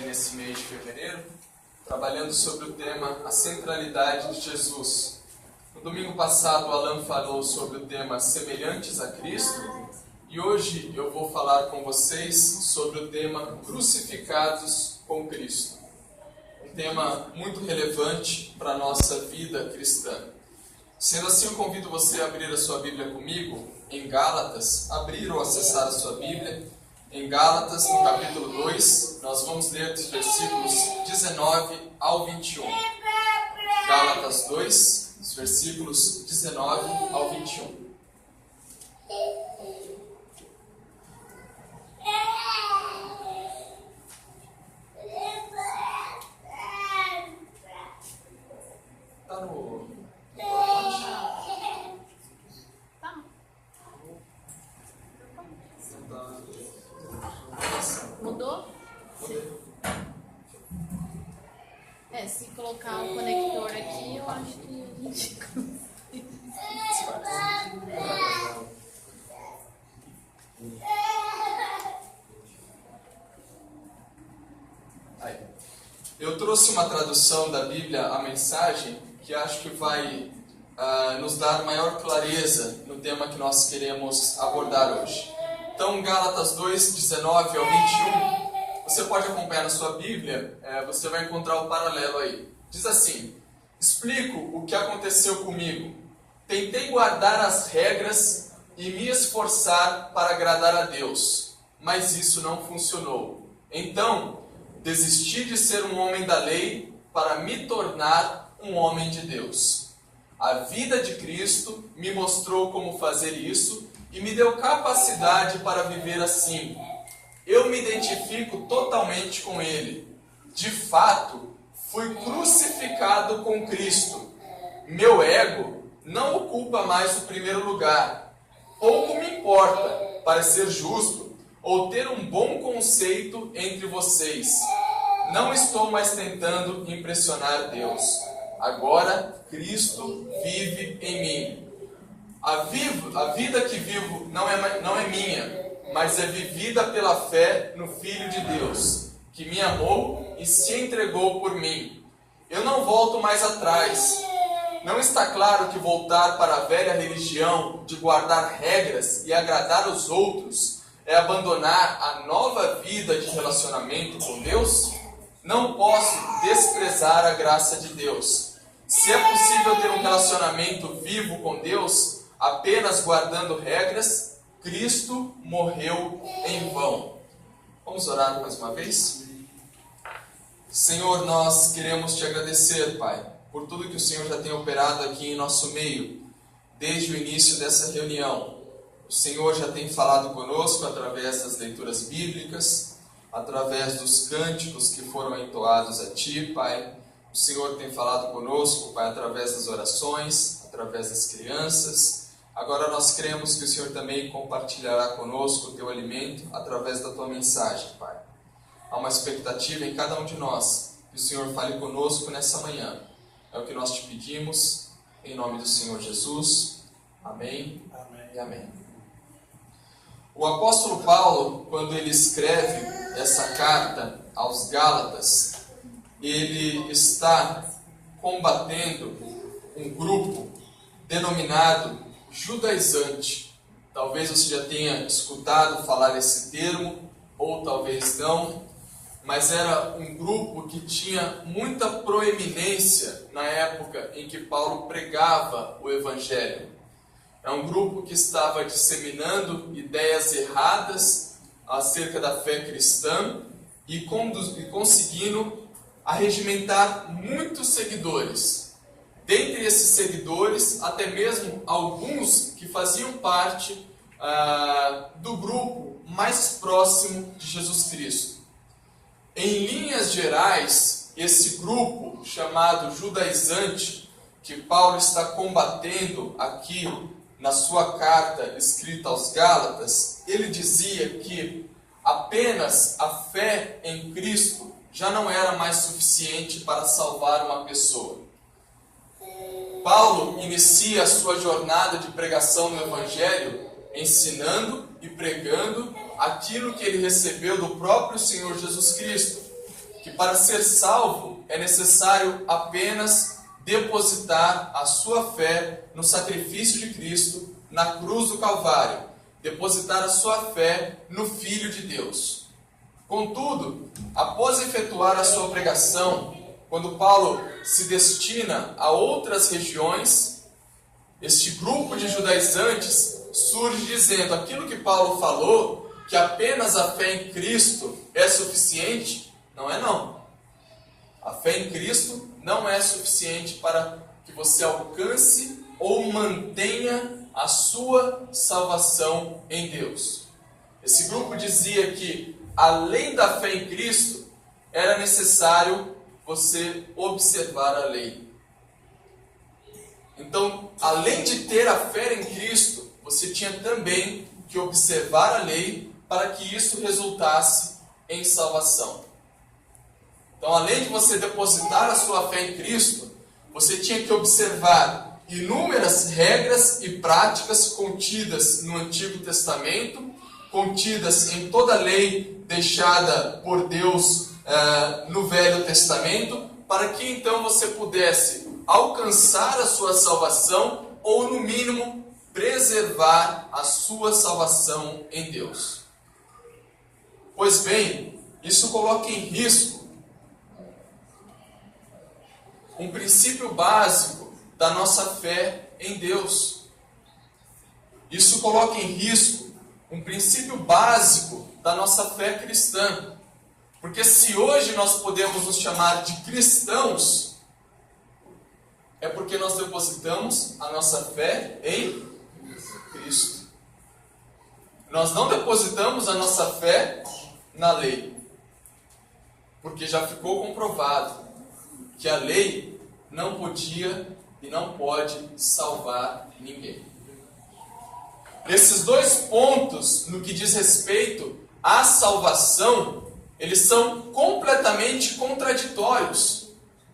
nesse mês de fevereiro, trabalhando sobre o tema A Centralidade de Jesus. No domingo passado, o Alan falou sobre o tema Semelhantes a Cristo, e hoje eu vou falar com vocês sobre o tema Crucificados com Cristo. Um tema muito relevante para a nossa vida cristã. Sendo assim, eu convido você a abrir a sua Bíblia comigo em Gálatas, abrir ou acessar a sua Bíblia. Em Gálatas, no capítulo 2, nós vamos ler dos versículos 19 ao 21. Gálatas 2, dos versículos 19 ao 21. Está no... Mudou? Se colocar um conector aqui, eu acho que a gente consegue. Aí. Eu trouxe uma tradução da Bíblia, a Mensagem, que acho que vai nos dar maior clareza no tema que nós queremos abordar hoje. Então, Gálatas 2, 19 ao 21, você pode acompanhar na sua Bíblia, você vai encontrar o paralelo aí. Diz assim: explico o que aconteceu comigo. Tentei guardar as regras e me esforçar para agradar a Deus, mas isso não funcionou. Então, desisti de ser um homem da lei para me tornar um homem de Deus. A vida de Cristo me mostrou como fazer isso e me deu capacidade para viver assim. Eu me identifico totalmente com Ele. De fato, fui crucificado com Cristo. Meu ego não ocupa mais o primeiro lugar. Pouco me importa parecer justo ou ter um bom conceito entre vocês. Não estou mais tentando impressionar Deus. Agora, Cristo vive em mim. A vida que vivo não é minha, mas é vivida pela fé no Filho de Deus, que me amou e se entregou por mim. Eu não volto mais atrás. Não está claro que voltar para a velha religião de guardar regras e agradar os outros é abandonar a nova vida de relacionamento com Deus? Não posso desprezar a graça de Deus. Se é possível ter um relacionamento vivo com Deus apenas guardando regras, Cristo morreu em vão. Vamos orar mais uma vez? Senhor, nós queremos te agradecer, Pai, por tudo que o Senhor já tem operado aqui em nosso meio, desde o início dessa reunião. O Senhor já tem falado conosco através das leituras bíblicas, através dos cânticos que foram entoados a Ti, Pai. O Senhor tem falado conosco, Pai, através das orações, através das crianças. Agora nós cremos que o Senhor também compartilhará conosco o Teu alimento através da Tua mensagem, Pai. Há uma expectativa em cada um de nós que o Senhor fale conosco nessa manhã. É o que nós te pedimos, em nome do Senhor Jesus. Amém, amém e amém. O apóstolo Paulo, quando ele escreve essa carta aos Gálatas, ele está combatendo um grupo denominado judaizante. Talvez você já tenha escutado falar esse termo, ou talvez não, mas era um grupo que tinha muita proeminência na época em que Paulo pregava o Evangelho. É um grupo que estava disseminando ideias erradas acerca da fé cristã e conseguindo arregimentar muitos seguidores. Dentre esses seguidores, até mesmo alguns que faziam parte do grupo mais próximo de Jesus Cristo. Em linhas gerais, esse grupo chamado judaizante, que Paulo está combatendo aqui na sua carta escrita aos Gálatas, ele dizia que apenas a fé em Cristo já não era mais suficiente para salvar uma pessoa. Paulo inicia a sua jornada de pregação no Evangelho ensinando e pregando aquilo que ele recebeu do próprio Senhor Jesus Cristo. que para ser salvo é necessário apenas depositar a sua fé no sacrifício de Cristo na cruz do Calvário, depositar a sua fé no Filho de Deus. Contudo, após efetuar a sua pregação, quando Paulo se destina a outras regiões, este grupo de judaizantes surge dizendo: aquilo que Paulo falou, que apenas a fé em Cristo é suficiente, não é não. A fé em Cristo não é suficiente para que você alcance ou mantenha a sua salvação em Deus. Esse grupo dizia que, além da fé em Cristo, era necessário você observar a lei. Então, além de ter a fé em Cristo, você tinha também que observar a lei para que isso resultasse em salvação. Então, além de você depositar a sua fé em Cristo, você tinha que observar inúmeras regras e práticas contidas no Antigo Testamento, contidas em toda a lei deixada por Deus no Velho Testamento, para que então você pudesse alcançar a sua salvação, ou no mínimo preservar a sua salvação em Deus. Pois bem, isso coloca em risco um princípio básico da nossa fé em Deus. Isso coloca em risco um princípio básico da nossa fé cristã. Porque se hoje nós podemos nos chamar de cristãos, é porque nós depositamos a nossa fé em Cristo. Nós não depositamos a nossa fé na lei. Porque já ficou comprovado que a lei não podia e não pode salvar ninguém. Esses dois pontos, no que diz respeito à salvação, eles são completamente contraditórios.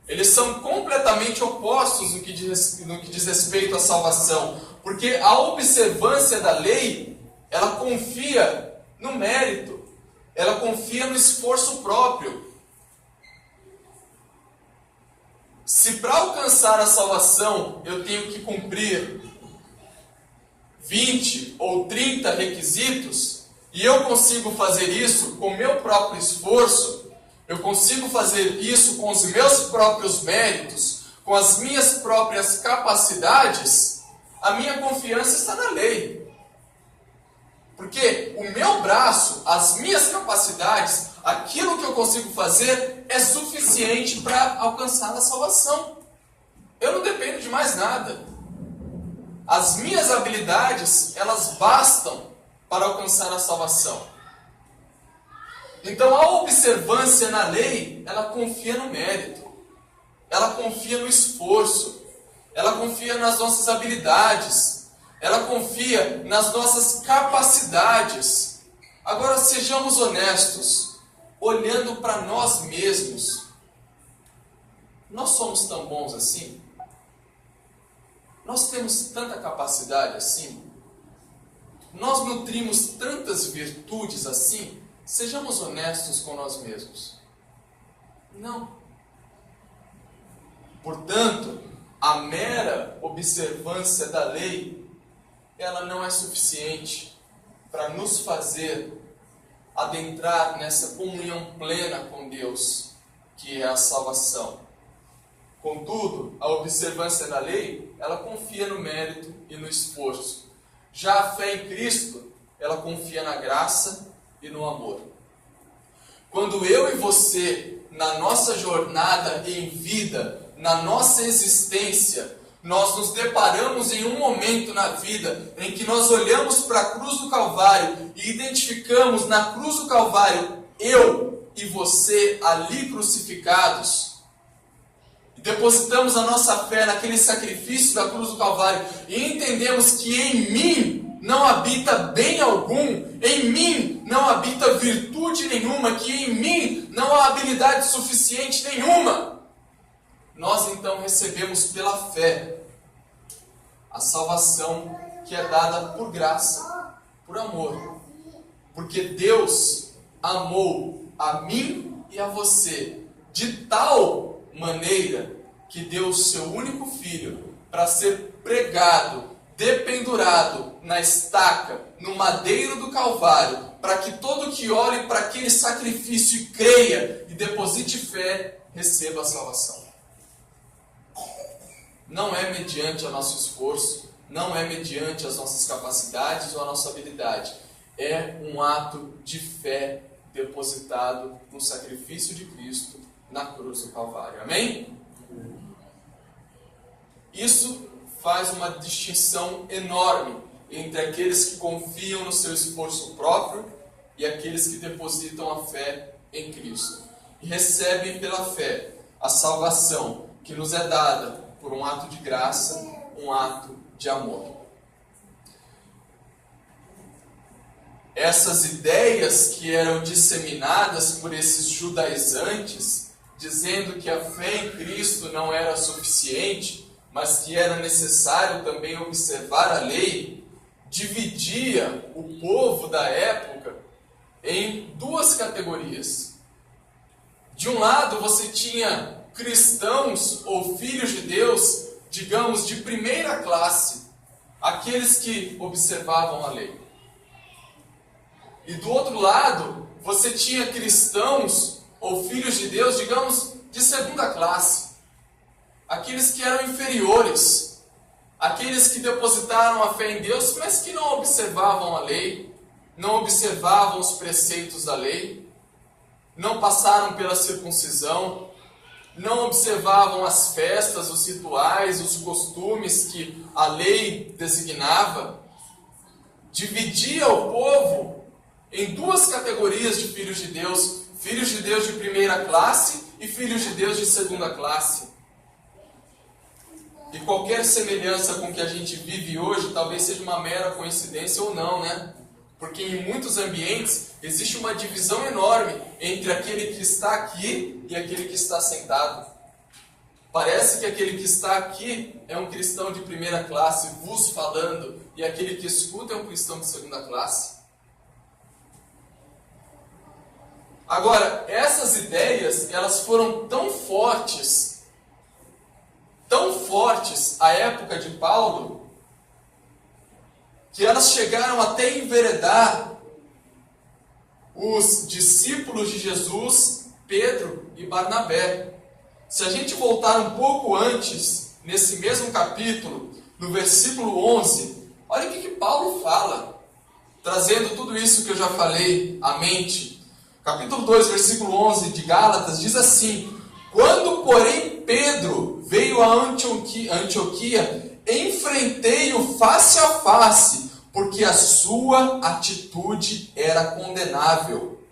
Eles são completamente opostos no que diz respeito à salvação. Porque a observância da lei, ela confia no mérito, ela confia no esforço próprio. Se para alcançar a salvação eu tenho que cumprir 20 ou 30 requisitos, e eu consigo fazer isso com o meu próprio esforço, eu consigo fazer isso com os meus próprios méritos, com as minhas próprias capacidades, a minha confiança está na lei. Porque o meu braço, as minhas capacidades, aquilo que eu consigo fazer é suficiente para alcançar a salvação. Eu não dependo de mais nada. As minhas habilidades, elas bastam para alcançar a salvação. Então, a observância na lei, ela confia no mérito, ela confia no esforço, ela confia nas nossas habilidades, ela confia nas nossas capacidades. Agora, sejamos honestos, olhando para nós mesmos, nós somos tão bons assim? Nós temos tanta capacidade assim? Nós nutrimos tantas virtudes assim? Sejamos honestos com nós mesmos. Não. Portanto, a mera observância da lei, ela não é suficiente para nos fazer adentrar nessa comunhão plena com Deus, que é a salvação. Contudo, a observância da lei, ela confia no mérito e no esforço. Já a fé em Cristo, ela confia na graça e no amor. Quando eu e você, na nossa jornada em vida, na nossa existência, nós nos deparamos em um momento na vida em que nós olhamos para a cruz do Calvário e identificamos na cruz do Calvário eu e você ali crucificados, e depositamos a nossa fé naquele sacrifício da cruz do Calvário e entendemos que em mim não habita bem algum, em mim não habita virtude nenhuma, que em mim não há habilidade suficiente nenhuma, nós então recebemos pela fé a salvação que é dada por graça, por amor. Porque Deus amou a mim e a você, de tal maneira que deu o seu único filho para ser pregado, dependurado na estaca, no madeiro do Calvário, para que todo que olhe para aquele sacrifício e creia e deposite fé, receba a salvação. Não é mediante o nosso esforço, não é mediante as nossas capacidades ou a nossa habilidade. É um ato de fé depositado no sacrifício de Cristo na cruz do Calvário. Amém? Isso faz uma distinção enorme entre aqueles que confiam no seu esforço próprio e aqueles que depositam a fé em Cristo. E recebem pela fé a salvação que nos é dada por um ato de graça, um ato de amor. Essas ideias que eram disseminadas por esses judaizantes, dizendo que a fé em Cristo não era suficiente, mas que era necessário também observar a lei, dividia o povo da época em duas categorias. De um lado, você tinha cristãos ou filhos de Deus, digamos, de primeira classe, aqueles que observavam a lei. E do outro lado, você tinha cristãos ou filhos de Deus, digamos, de segunda classe, aqueles que eram inferiores, aqueles que depositaram a fé em Deus, mas que não observavam a lei, não observavam os preceitos da lei, não passaram pela circuncisão, não observavam as festas, os rituais, os costumes que a lei designava. Dividia o povo em duas categorias de filhos de Deus de primeira classe e filhos de Deus de segunda classe. E qualquer semelhança com o que a gente vive hoje talvez seja uma mera coincidência ou não, né? Porque em muitos ambientes existe uma divisão enorme entre aquele que está aqui e aquele que está sentado. Parece que aquele que está aqui é um cristão de primeira classe, vos falando, e aquele que escuta é um cristão de segunda classe. Agora, essas ideias, elas foram tão fortes à época de Paulo, que elas chegaram até enveredar os discípulos de Jesus, Pedro e Barnabé. Se a gente voltar um pouco antes, nesse mesmo capítulo, no versículo 11, olha o que Paulo fala, trazendo tudo isso que eu já falei à mente. Capítulo 2, versículo 11 de Gálatas, diz assim: quando, porém, Pedro veio a Antioquia, enfrentei-o face a face, porque a sua atitude era condenável.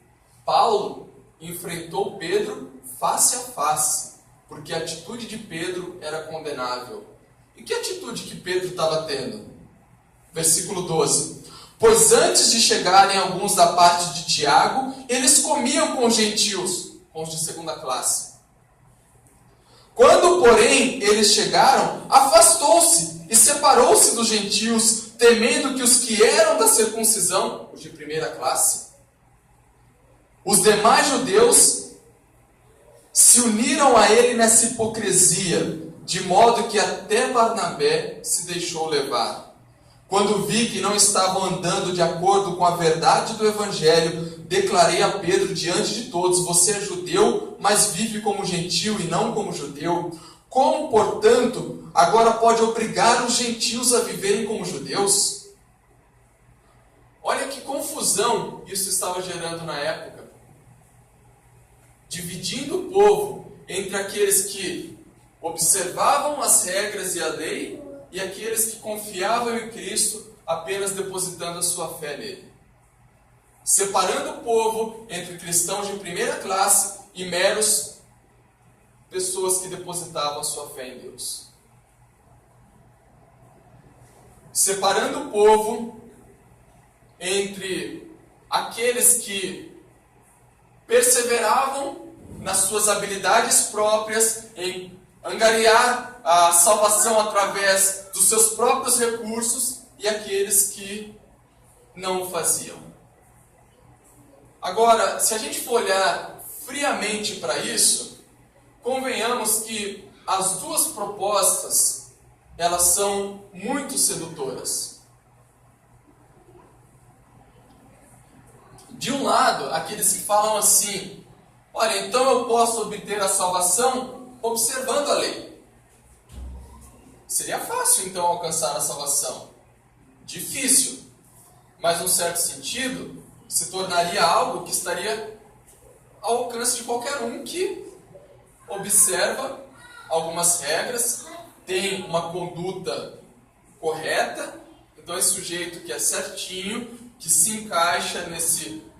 Paulo enfrentou Pedro face a face, porque a atitude de Pedro era condenável. E que atitude que Pedro estava tendo? Versículo 12. Pois antes de chegarem alguns da parte de Tiago, eles comiam com os gentios, com os de segunda classe. Quando, porém, eles chegaram, afastou-se e separou-se dos gentios, temendo que os que eram da circuncisão, os de primeira classe, os demais judeus, se uniram a ele nessa hipocrisia, de modo que até Barnabé se deixou levar. Quando vi que não estavam andando de acordo com a verdade do Evangelho, declarei a Pedro diante de todos: você é judeu, mas vive como gentio e não como judeu. Como, portanto, agora pode obrigar os gentios a viverem como judeus? Olha que confusão isso estava gerando na época. Dividindo o povo entre aqueles que observavam as regras e a lei e aqueles que confiavam em Cristo, apenas depositando a sua fé nele. Separando o povo entre cristãos de primeira classe e meros pessoas que depositavam a sua fé em Deus. Separando o povo entre aqueles que perseveravam nas suas habilidades próprias em angariar a salvação através dos seus próprios recursos e aqueles que não o faziam. Agora, se a gente for olhar friamente para isso, convenhamos que as duas propostas, elas são muito sedutoras. De um lado, aqueles que falam assim: olha, então eu posso obter a salvação observando a lei. Seria fácil então alcançar a salvação. Difícil, mas num certo sentido, se tornaria algo que estaria ao alcance de qualquer um que observa algumas regras, tem uma conduta correta. Então esse sujeito que é certinho, que se encaixa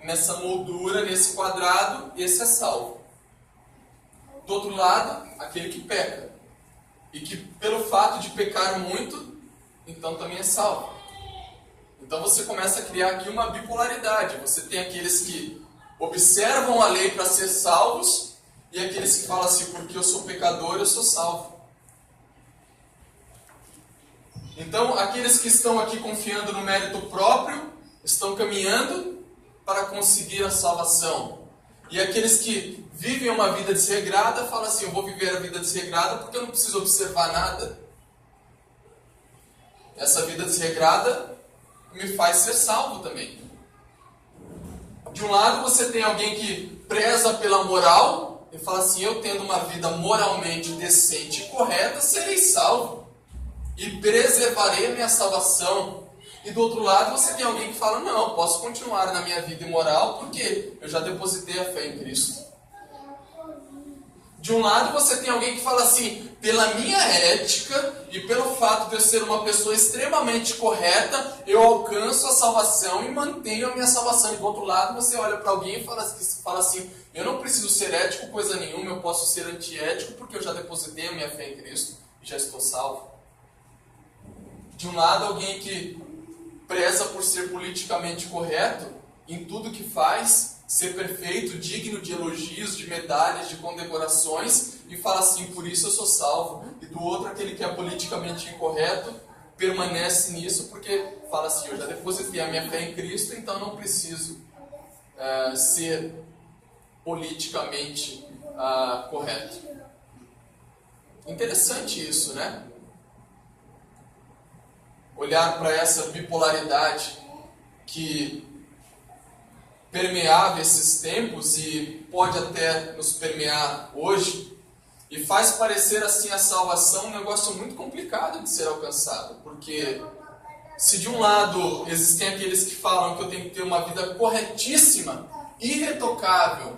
nessa moldura, nesse quadrado, esse é salvo. Do outro lado, aquele que peca, e que pelo fato de pecar muito, então também é salvo. Então você começa a criar aqui uma bipolaridade. Você tem aqueles que observam a lei para ser salvos, e aqueles que falam assim: porque eu sou pecador, eu sou salvo. Então aqueles que estão aqui confiando no mérito próprio, estão caminhando para conseguir a salvação. E aqueles que vivem uma vida desregrada, falam assim: eu vou viver a vida desregrada porque eu não preciso observar nada. Essa vida desregrada me faz ser salvo também. De um lado você tem alguém que preza pela moral e fala assim: eu tendo uma vida moralmente decente e correta, serei salvo e preservarei a minha salvação. E do outro lado você tem alguém que fala: não, posso continuar na minha vida imoral porque eu já depositei a fé em Cristo. De um lado você tem alguém que fala assim: pela minha ética e pelo fato de eu ser uma pessoa extremamente correta, eu alcanço a salvação e mantenho a minha salvação. E do outro lado você olha para alguém e fala assim: eu não preciso ser ético coisa nenhuma, eu posso ser antiético porque eu já depositei a minha fé em Cristo e já estou salvo. De um lado alguém que preza por ser politicamente correto em tudo que faz, ser perfeito, digno de elogios, de medalhas, de condecorações, e fala assim: por isso eu sou salvo. E do outro, aquele que é politicamente incorreto, permanece nisso porque fala assim: eu já depositei a minha fé em Cristo, então eu não preciso ser politicamente correto. Interessante isso, né? Olhar para essa bipolaridade que permeava esses tempos e pode até nos permear hoje, e faz parecer assim a salvação um negócio muito complicado de ser alcançado, porque se de um lado existem aqueles que falam que eu tenho que ter uma vida corretíssima, irretocável,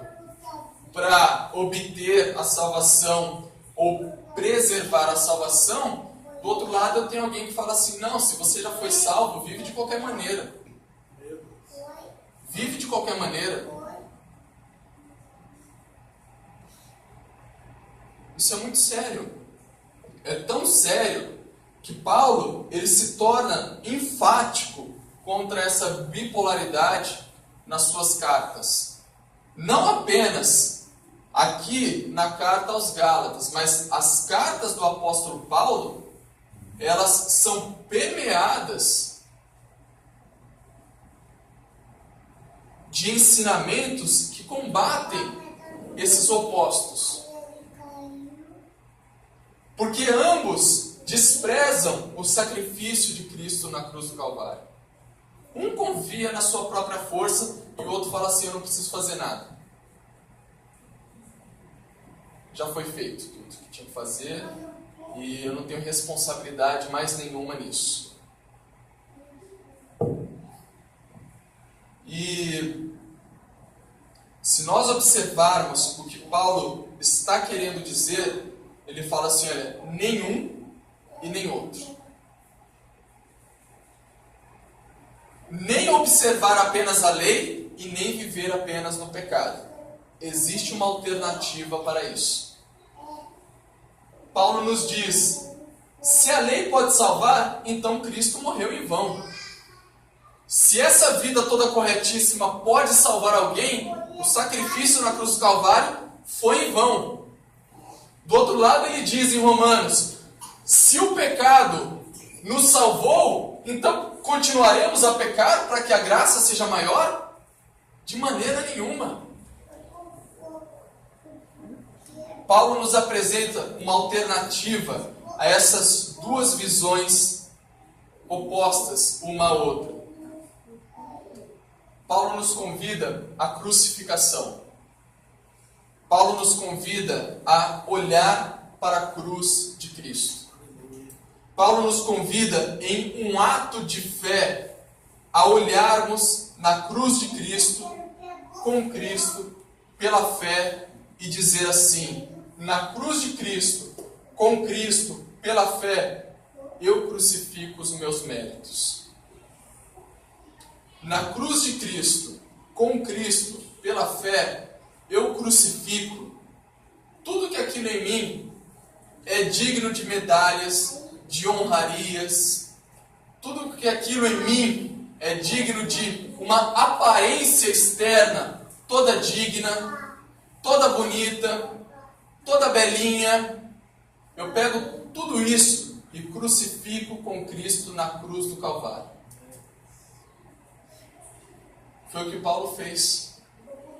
para obter a salvação ou preservar a salvação, do outro lado eu tenho alguém que fala assim: não, se você já foi salvo, vive de qualquer maneira. Vive de qualquer maneira. Isso é muito sério. É tão sério que Paulo ele se torna enfático contra essa bipolaridade nas suas cartas. Não apenas aqui na carta aos Gálatas, mas as cartas do apóstolo Paulo, elas são permeadas de ensinamentos que combatem esses opostos. Porque ambos desprezam o sacrifício de Cristo na cruz do Calvário. Um confia na sua própria força e o outro fala assim: eu não preciso fazer nada. Já foi feito tudo que tinha que fazer e eu não tenho responsabilidade mais nenhuma nisso. E se nós observarmos o que Paulo está querendo dizer, ele fala assim: olha, nenhum e nem outro. Nem observar apenas a lei e nem viver apenas no pecado. Existe uma alternativa para isso. Paulo nos diz: se a lei pode salvar, então Cristo morreu em vão. Se essa vida toda corretíssima pode salvar alguém, o sacrifício na cruz do Calvário foi em vão. Do outro lado ele diz em Romanos: se o pecado nos salvou, então continuaremos a pecar para que a graça seja maior? De maneira nenhuma. Paulo nos apresenta uma alternativa a essas duas visões opostas uma à outra. Paulo nos convida à crucificação. Paulo nos convida a olhar para a cruz de Cristo. Paulo nos convida em um ato de fé a olharmos na cruz de Cristo, com Cristo, pela fé e dizer assim: na cruz de Cristo, com Cristo, pela fé, eu crucifico os meus méritos. Na cruz de Cristo, com Cristo, pela fé, eu crucifico tudo que aquilo em mim é digno de medalhas, de honrarias, tudo que aquilo em mim é digno de uma aparência externa, toda digna, toda bonita, toda belinha. Eu pego tudo isso e crucifico com Cristo na cruz do Calvário. Foi o que Paulo fez.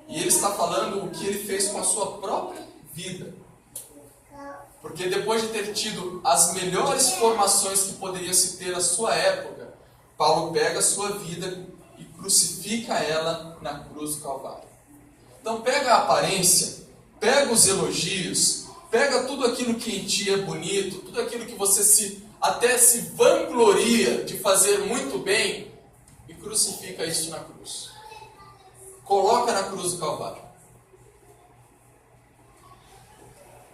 E ele está falando o que ele fez com a sua própria vida. Porque depois de ter tido as melhores formações que poderia se ter na sua época, Paulo pega a sua vida e crucifica ela na cruz do Calvário. Então pega a aparência, pega os elogios, pega tudo aquilo que em ti é bonito, tudo aquilo que você até se vangloria de fazer muito bem, e crucifica isso na cruz. Coloca na cruz do Calvário.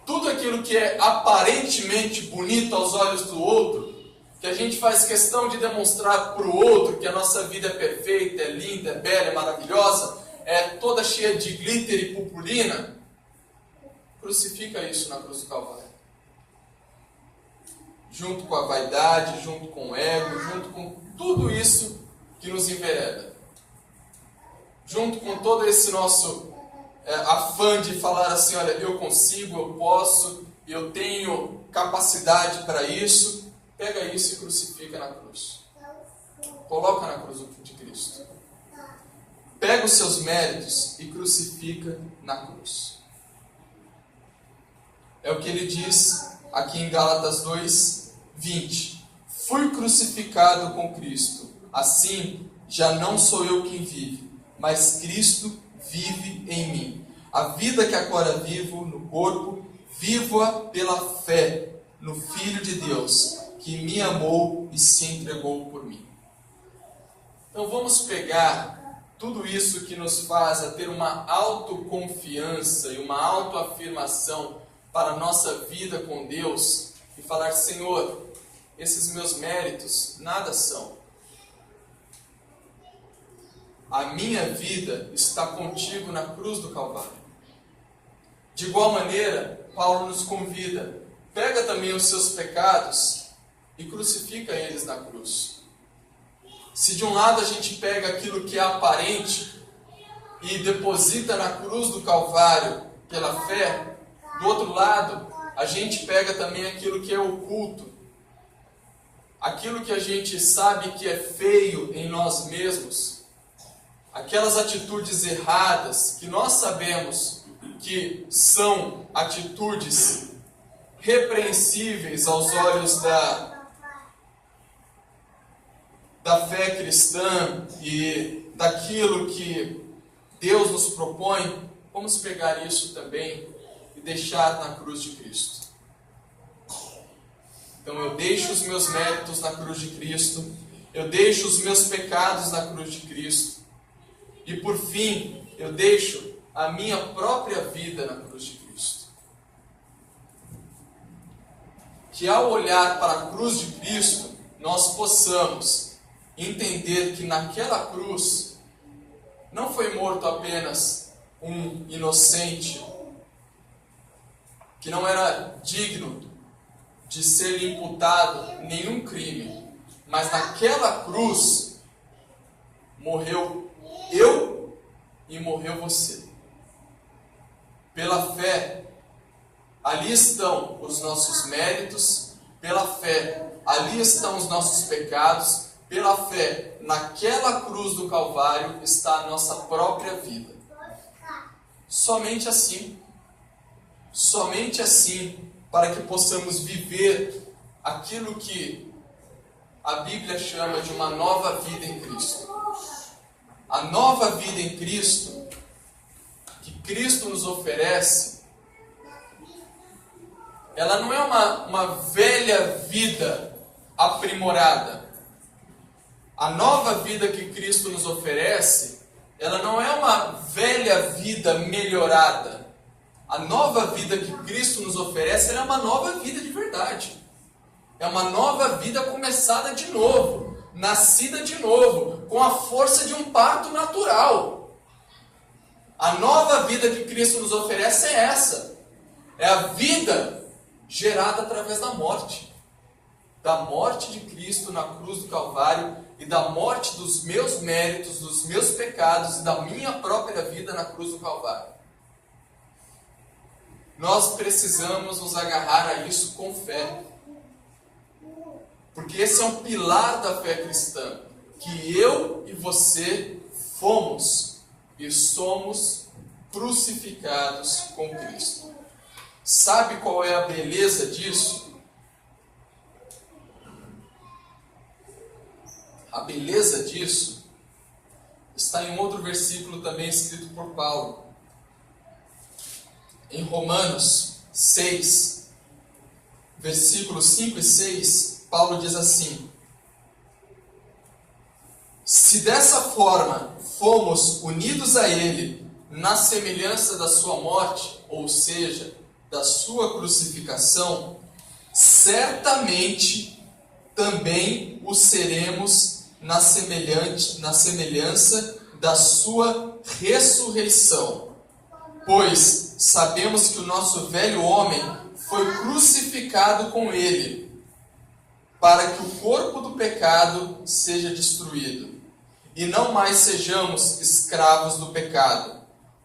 Tudo aquilo que é aparentemente bonito aos olhos do outro, que a gente faz questão de demonstrar para o outro que a nossa vida é perfeita, é linda, é bela, é maravilhosa, é toda cheia de glitter e purpurina, crucifica isso na cruz do Calvário. Junto com a vaidade, junto com o ego, junto com tudo isso que nos envereda. Junto com todo esse nosso afã de falar assim: olha, eu consigo, eu posso, eu tenho capacidade para isso, pega isso e crucifica na cruz. Coloca na cruz de Cristo. Pega os seus méritos e crucifica na cruz. É o que ele diz aqui em Gálatas 2:20. Fui crucificado com Cristo, assim já não sou eu quem vive, mas Cristo vive em mim. A vida que agora vivo no corpo, vivo-a pela fé no Filho de Deus, que me amou e se entregou por mim. Então vamos pegar tudo isso que nos faz a ter uma autoconfiança e uma autoafirmação para a nossa vida com Deus e falar: Senhor, esses meus méritos nada são. A minha vida está contigo na cruz do Calvário. De igual maneira, Paulo nos convida: pega também os seus pecados e crucifica eles na cruz. Se de um lado a gente pega aquilo que é aparente e deposita na cruz do Calvário pela fé, do outro lado a gente pega também aquilo que é oculto, aquilo que a gente sabe que é feio em nós mesmos, aquelas atitudes erradas que nós sabemos que são atitudes repreensíveis aos olhos da fé cristã e daquilo que Deus nos propõe. Vamos pegar isso também e deixar na cruz de Cristo. Então eu deixo os meus méritos na cruz de Cristo, eu deixo os meus pecados na cruz de Cristo, e por fim eu deixo a minha própria vida na cruz de Cristo. Que ao olhar para a cruz de Cristo, nós possamos entender que naquela cruz não foi morto apenas um inocente, que não era digno de ser imputado nenhum crime, mas naquela cruz morreu eu e morreu você. Pela fé, ali estão os nossos méritos, pela fé, ali estão os nossos pecados, pela fé, naquela cruz do Calvário está a nossa própria vida. Somente assim. somente assim, para que possamos viver aquilo que a Bíblia chama de uma nova vida em Cristo. A nova vida em Cristo, que Cristo nos oferece, ela não é uma velha vida aprimorada. A nova vida que Cristo nos oferece, ela não é uma velha vida melhorada. A nova vida que Cristo nos oferece, ela é uma nova vida de verdade. É uma nova vida começada de novo, nascida de novo, com a força de um parto natural. A nova vida que Cristo nos oferece é essa. É a vida gerada através da morte. Da morte de Cristo na cruz do Calvário e da morte dos meus méritos, dos meus pecados e da minha própria vida na cruz do Calvário. Nós precisamos nos agarrar a isso com fé. Porque esse é um pilar da fé cristã. Que eu e você fomos e somos crucificados com Cristo. Sabe qual é a beleza disso? A beleza disso está em outro versículo também escrito por Paulo. Em Romanos 6, versículos 5 e 6, Paulo diz assim: se dessa forma fomos unidos a Ele na semelhança da sua morte, ou seja, da sua crucificação, certamente também o seremos na semelhança da sua ressurreição. Pois sabemos que o nosso velho homem foi crucificado com Ele, para que o corpo do pecado seja destruído, e não mais sejamos escravos do pecado,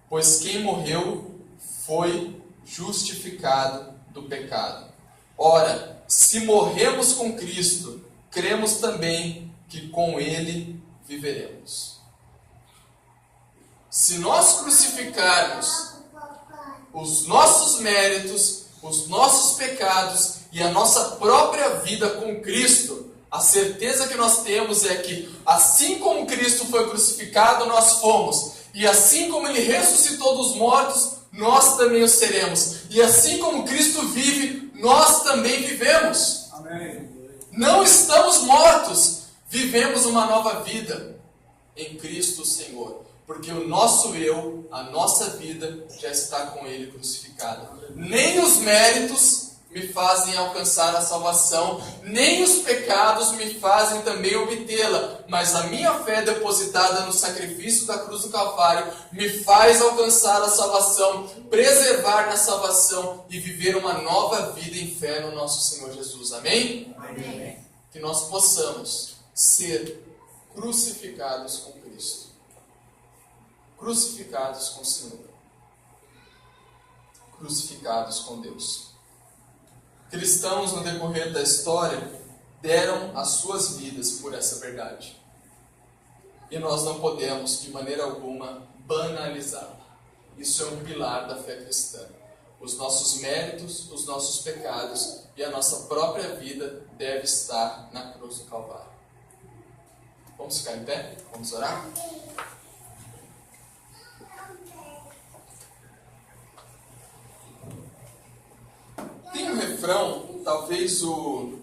pois quem morreu foi justificado do pecado. Ora, se morremos com Cristo, cremos também que com Ele viveremos. Se nós crucificarmos os nossos méritos, os nossos pecados e a nossa própria vida com Cristo, a certeza que nós temos é que, assim como Cristo foi crucificado, nós fomos. E assim como Ele ressuscitou dos mortos, nós também o seremos. E assim como Cristo vive, nós também vivemos. Amém. Não estamos mortos, vivemos uma nova vida em Cristo Senhor. Porque o nosso eu, a nossa vida, já está com Ele crucificado. Nem os méritos me fazem alcançar a salvação, nem os pecados me fazem também obtê-la, mas a minha fé depositada no sacrifício da cruz do Calvário me faz alcançar a salvação, preservar na salvação e viver uma nova vida em fé no nosso Senhor Jesus. Amém? Amém. Que nós possamos ser crucificados com Cristo, crucificados com o Senhor, crucificados com Deus. Cristãos, no decorrer da história, deram as suas vidas por essa verdade. E nós não podemos, de maneira alguma, banalizá-la. Isso é um pilar da fé cristã. Os nossos méritos, os nossos pecados e a nossa própria vida deve estar na cruz do Calvário. Vamos ficar em pé? Vamos orar? Tem um refrão, talvez o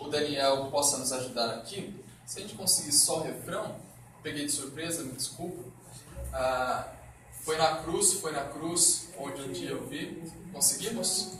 Daniel possa nos ajudar aqui. Se a gente conseguir só o refrão, peguei de surpresa, me desculpa. Foi na cruz, onde um dia eu vi. Conseguimos?